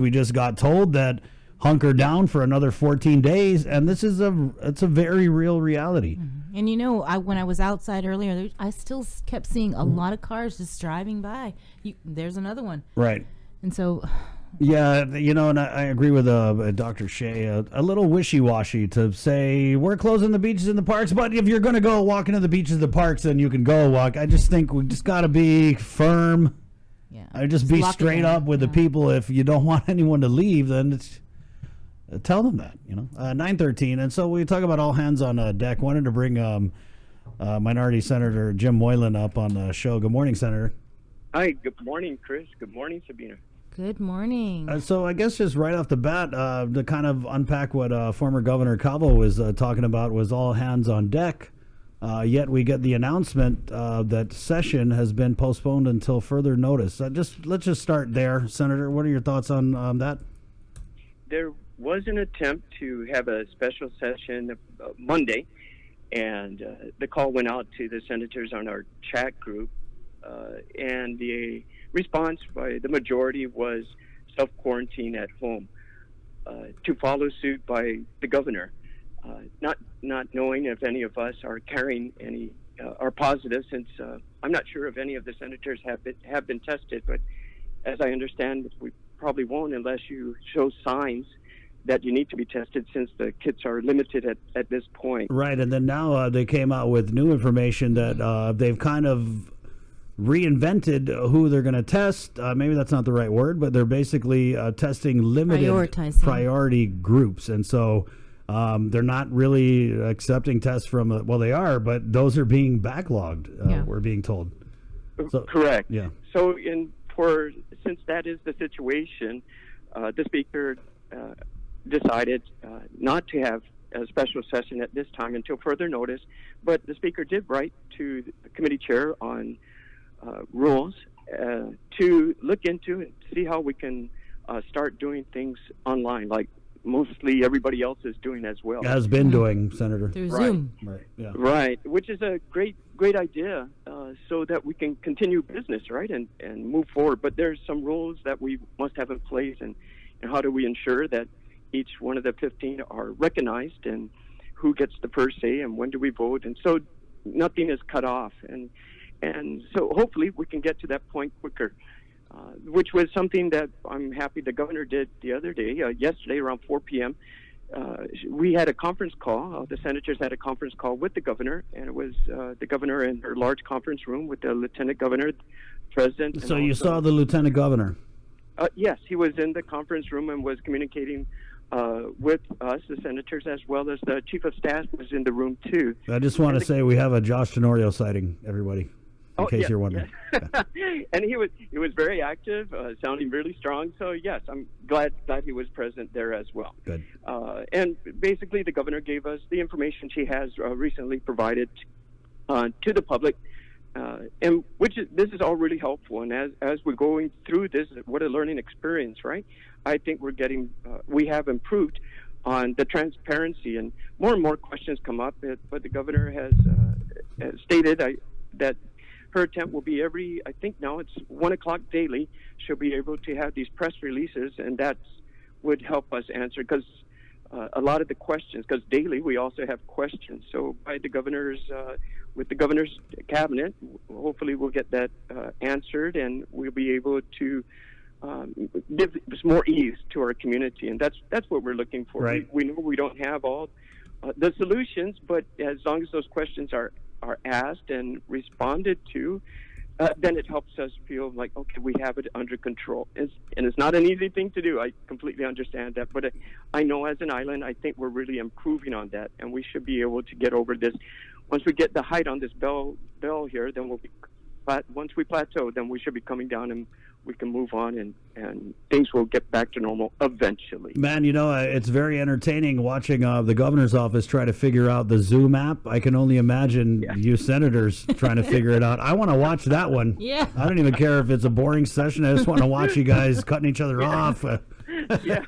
We just got told that hunker down for another 14 days, and it's a very real reality. Mm-hmm. And when I was outside earlier, I still kept seeing a lot of cars just driving by. There's another one. Right. And so... Yeah, and I agree with Dr. Shea, a little wishy-washy to say we're closing the beaches and the parks, but if you're going to go walk into the beaches and the parks, then you can go walk. I just think we just got to be firm. Yeah. I just be straight up with the people. If you don't want anyone to leave, then tell them that, 9:13. And so we talk about all hands on deck. Wanted to bring Minority Senator Jim Moylan up on the show. Good morning, Senator. Hi, good morning, Chris. Good morning, Sabina. Good morning. So I guess just right off the bat, to kind of unpack what former Governor Calvo was talking about was all hands on deck. Yet we get the announcement that session has been postponed until further notice. Let's just start there, Senator. What are your thoughts on that? There was an attempt to have a special session Monday, and the call went out to the senators on our chat group, and the response by the majority was self-quarantine at home, to follow suit by the governor, not knowing if any of us are carrying any are positive, since I'm not sure if any of the senators have been tested, but as I understand, we probably won't unless you show signs that you need to be tested, since the kits are limited at this point. Right, and then now they came out with new information that they've kind of reinvented who they're going to test. Maybe that's not the right word, but they're basically testing limited priority groups. And so they're not really accepting tests from, they are, but those are being backlogged, we're being told. So, correct. Yeah. So since that is the situation, the Speaker decided not to have a special session at this time until further notice. But the Speaker did write to the committee chair on rules to look into and see how we can start doing things online, like mostly everybody else is doing as well. Has been doing, Senator. Through Zoom. Right. Yeah. Right, which is a great idea, so that we can continue business, right, and move forward. But there's some rules that we must have in place, and how do we ensure that each one of the 15 are recognized, and who gets the first say, and when do we vote, and so nothing is cut off, and so hopefully we can get to that point quicker, which was something that I'm happy the governor did the other day. Yesterday around 4 p.m., we had a conference call. The senators had a conference call with the governor, and it was the governor in her large conference room with the lieutenant governor, president. So you saw the lieutenant governor? Yes, he was in the conference room and was communicating with us, the senators, as well as the chief of staff was in the room too. I just want to say we have a Josh Tenorio sighting, everybody. In case you're wondering. Yeah. And he was very active, sounding really strong. So yes, I'm glad he was present there as well. Good. And basically, the governor gave us the information she has recently provided to the public, and this is all really helpful. And as we're going through this, what a learning experience, right? I think we have improved on the transparency, and more questions come up. But the governor has stated that her attempt will be I think now it's 1 o'clock daily, she'll be able to have these press releases, and that would help us answer, because a lot of the questions, because daily we also have questions. So by the governor's, with the governor's cabinet, hopefully we'll get that answered, and we'll be able to give more ease to our community. And that's what we're looking for. Right. We know we don't have all the solutions, but as long as those questions are asked and responded to, then it helps us feel like, okay, we have it under control. And it's not an easy thing to do. I completely understand that. But I know as an island, I think we're really improving on that. And we should be able to get over this. Once we get the height on this bell here, then once we plateau, then we should be coming down, and we can move on, and things will get back to normal eventually. Man, it's very entertaining watching the governor's office try to figure out the Zoom app. I can only imagine you senators trying to figure it out. I want to watch that one. Yeah. I don't even care if it's a boring session. I just want to watch you guys cutting each other off. Yeah.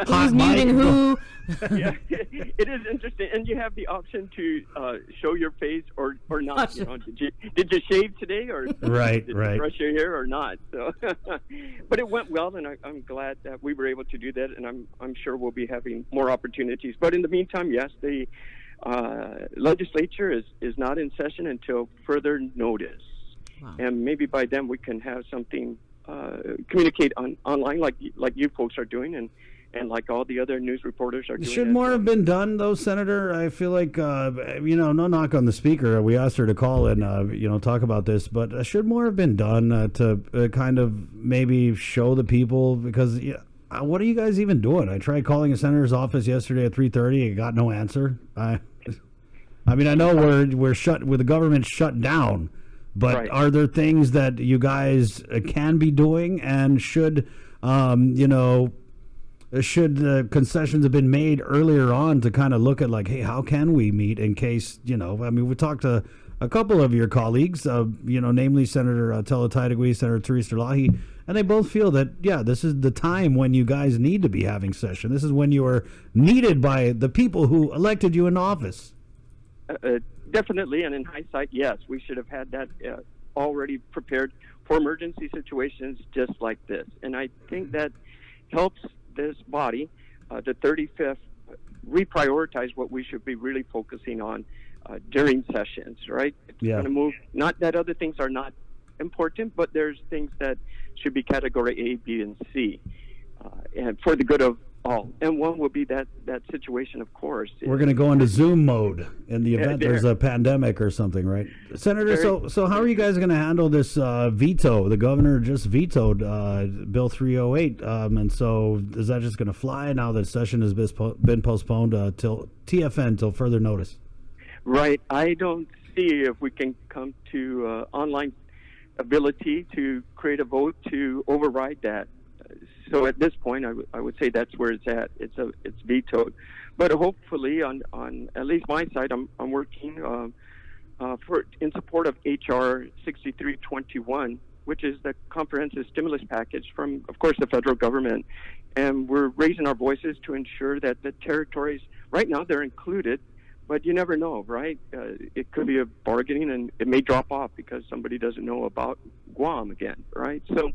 Who's muting who? Yeah, it is interesting, and you have the option to show your face or not. You know, did you shave today, or right, did right. you brush your hair or not? So, but it went well, and I'm glad that we were able to do that, and I'm sure we'll be having more opportunities. But in the meantime, yes, the legislature is not in session until further notice, and maybe by then we can have something communicate online like you folks are doing, and like all the other news reporters are doing. Should more have been done, though, Senator? I feel like, no knock on the speaker. We asked her to call and, talk about this, but should more have been done to kind of maybe show the people? Because what are you guys even doing? I tried calling a senator's office yesterday at 3:30 and got no answer. I mean, I know we're shut, with the government shut down, but are there things that you guys can be doing, and should concessions have been made earlier on to kind of look at, like, hey, how can we meet in case, I mean, we talked to a couple of your colleagues, namely Senator Teletaidegui, Senator Theresa Lahi, and they both feel that, this is the time when you guys need to be having session. This is when you are needed by the people who elected you in office. Definitely, and in hindsight, yes, we should have had that already prepared for emergency situations just like this. And I think that helps this body, the 35th, reprioritize what we should be really focusing on during sessions, right? It's going to move, not that other things are not important, but there's things that should be category A, B, and C, and for the good of all. And one will be that situation, of course. We're going to go into Zoom mode in the event there's a pandemic or something, right? Senator, so how are you guys going to handle this veto? The governor just vetoed Bill 308, and so is that just going to fly now that session has been postponed till TFN, till further notice? Right. I don't see if we can come to online ability to create a vote to override that. So at this point, I would say that's where it's at. It's vetoed, but hopefully on at least my side, I'm working in support of HR 6321, which is the comprehensive stimulus package from, of course, the federal government, and we're raising our voices to ensure that the territories right now they're included, but you never know, right? It could be a bargaining, and it may drop off because somebody doesn't know about Guam again, right? So.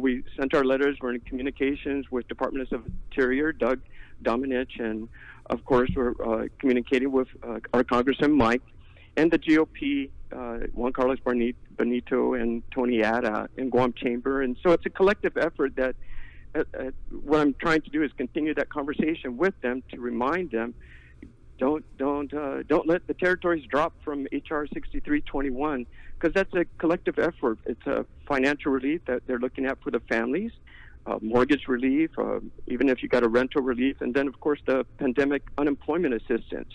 We sent our letters. We're in communications with Department of Interior, Doug Dominich, and of course we're communicating with our Congressman Mike and the GOP, Juan Carlos Benito and Tony Ada in Guam Chamber. And so it's a collective effort that what I'm trying to do is continue that conversation with them to remind them, don't let the territories drop from HR 6321, because that's a collective effort. It's a financial relief that they're looking at for the families, mortgage relief, even if you got a rental relief, and then of course the pandemic unemployment assistance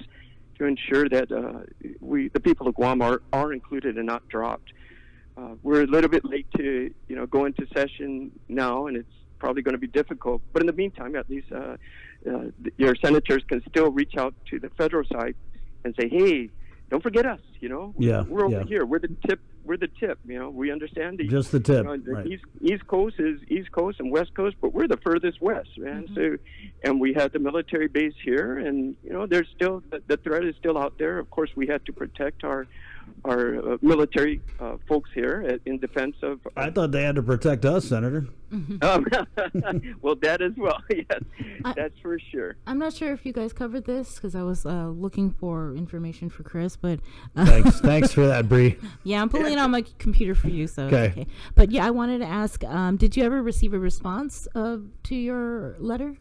to ensure that the people of Guam are included and not dropped. We're a little bit late to go into session now, and it's probably going to be difficult. But in the meantime, at least your senators can still reach out to the federal side and say, hey, don't forget us, we're over here. We're the tip. We understand just the tip. The East Coast is East Coast and West Coast, but we're the furthest west, man. Mm-hmm. So, and we have the military base here, and there's still the threat is still out there. Of course, we had to protect our military folks here in defense of. I thought they had to protect us, Senator. Well, that as well. Yes, that's for sure. I'm not sure if you guys covered this because I was looking for information for Chris, but thanks for that, Bree. Yeah, I'm pulling it on my computer for you. So okay. But yeah, I wanted to ask: did you ever receive a response to your letter?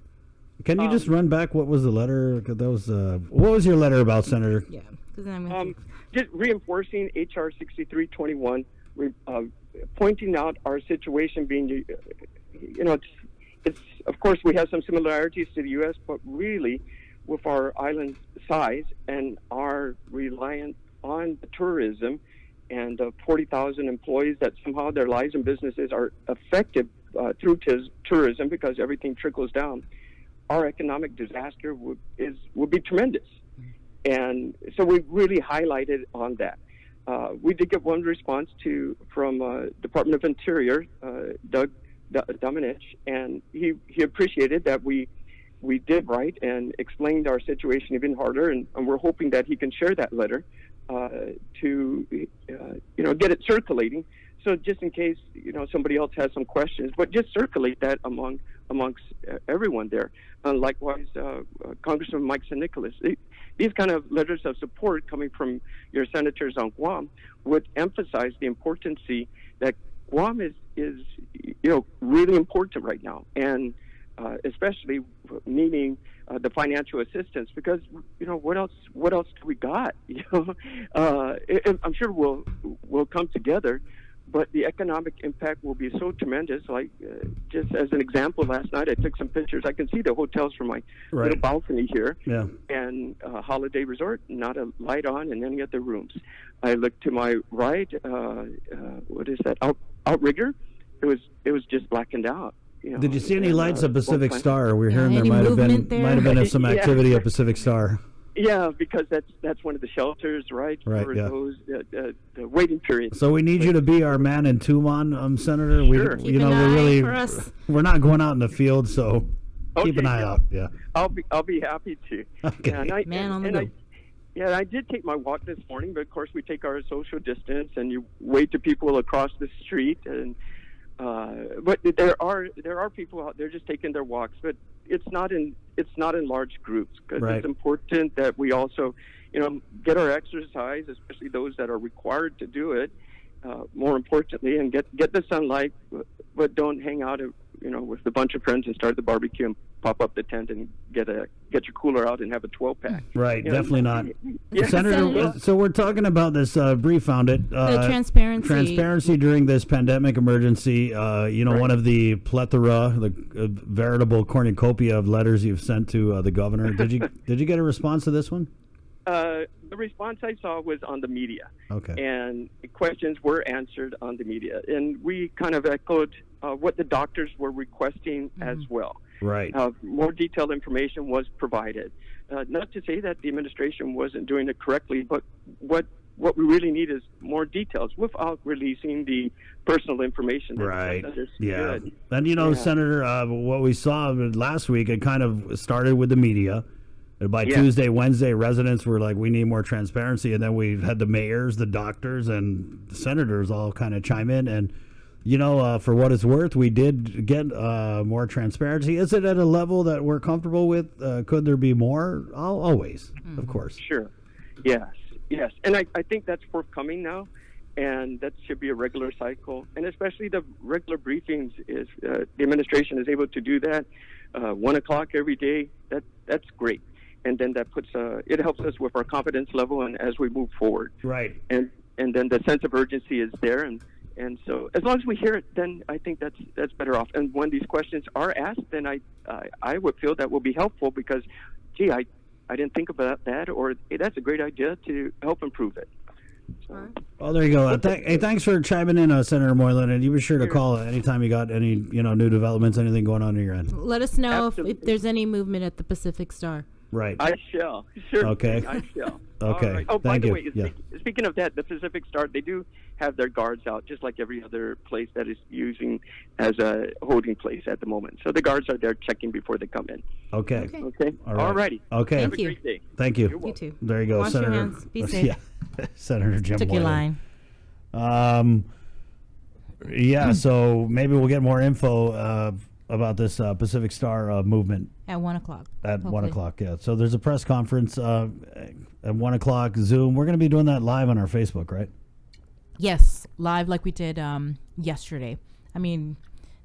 Can you just run back? What was the letter? Cause that was what was your letter about, Senator? Yeah, because I'm just reinforcing HR 6321, pointing out our situation being, it's of course we have some similarities to the U.S., but really with our island size and our reliance on the tourism and 40,000 employees that somehow their lives and businesses are affected through tourism because everything trickles down, our economic disaster would be tremendous. And so we really highlighted on that. We did get one response from Department of Interior, Doug Domenech, and he appreciated that we did write and explained our situation even harder, and we're hoping that he can share that letter to get it circulating. So just in case somebody else has some questions, but just circulate that amongst everyone there. Likewise, Congressman Mike St. Nicholas. These kind of letters of support coming from your senators on Guam would emphasize the importance that Guam is really important right now, and especially needing the financial assistance, because what else do we got? I'm sure we'll come together, but the economic impact will be so tremendous. Like just as an example, last night I took some pictures. I can see the hotels from my little balcony here, and Holiday Resort, not a light on in any of the rooms. I looked to my right. What is that? Outrigger. It was just blackened out. Did you see any lights at Pacific Star? We're hearing there might have been some activity at Pacific Star. Yeah, because that's one of the shelters, right? For those the waiting period. So we need you to be our man in Tumon, Senator. Sure. We're not going out in the field, so keep an eye out. Yeah, I'll be happy to. Okay. Man on the go. I did take my walk this morning, but of course we take our social distance, and you wave to people across the street, and but there are people out there just taking their walks, but it's not in large groups, because it's important that we also get our exercise, especially those that are required to do it. More importantly, and get the sunlight, but don't hang out with a bunch of friends and start the barbecue and pop up the tent and get your cooler out and have a 12-pack. Right, definitely not. Yeah. Senator, so we're talking about this, Bree found it. The transparency. Transparency during this pandemic emergency. One of the plethora, the veritable cornucopia of letters you've sent to the governor. Did you get a response to this one? The response I saw was on the media. Okay. And questions were answered on the media. And we kind of echoed what the doctors were requesting as well. Right. More detailed information was provided. Not to say that the administration wasn't doing it correctly, but what we really need is more details without releasing the personal information. Right. Yeah. And, Senator, what we saw last week, it kind of started with the media. By Tuesday, Wednesday, residents were like, we need more transparency. And then we had the mayors, the doctors, and the senators all kind of chime in. And, for what it's worth, we did get more transparency. Is it at a level that we're comfortable with? Could there be more? Always, of course. Sure. Yes. And I think that's forthcoming now. And that should be a regular cycle. And especially the regular briefings, is the administration is able to do that 1 o'clock every day. That's great. And then that it helps us with our confidence level and as we move forward. Right. And then the sense of urgency is there, and so as long as we hear it, then I think that's better off. And when these questions are asked, then I would feel that will be helpful, because, gee, I didn't think about that, or hey, that's a great idea to help improve it. So. Well, there you go. Hey, thanks for chiming in, Senator Moylan, and you be sure to call anytime you got any new developments, anything going on your end. Let us know if there's any movement at the Pacific Star. Right. I shall. Sure. Okay. I shall. Okay. Right. Oh, by Thank the you. way, speaking of that, the Pacific Star, they do have their guards out, just like every other place that is using as a holding place at the moment. So the guards are there checking before they come in. Okay. All righty. Okay. Thank Have a great day. Thank you. You too. There you go, Wash Senator. your hands. Be safe. Yeah. Senator Jim Took Moylan. your line. So maybe we'll get more info about this Pacific Star movement. At 1 o'clock. At 1 o'clock, yeah. So there's a press conference at 1 o'clock, Zoom. We're going to be doing that live on our Facebook, right? Yes, live like we did yesterday. I mean,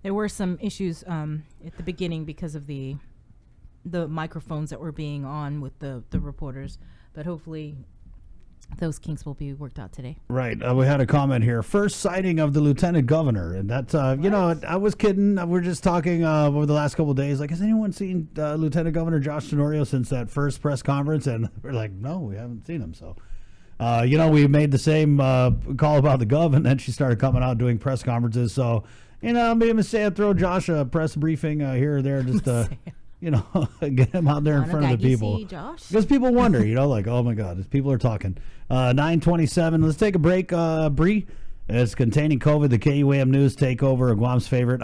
there were some issues at the beginning because of the microphones that were being on with the reporters, but hopefully those kinks will be worked out today. Right. We had a comment here. First sighting of the lieutenant governor. And that's, I was kidding. We're just talking over the last couple of days. Like, has anyone seen Lieutenant Governor Josh Tenorio since that first press conference? And we're like, no, we haven't seen him. So, we made the same call about the gov, and then she started coming out doing press conferences. So, maybe say throw Josh a press briefing here or there just get him out there in front of the people. Because people wonder, like, oh my God, people are talking. 9:27. Let's take a break, Bree. It's containing COVID, the KUAM News takeover of Guam's favorite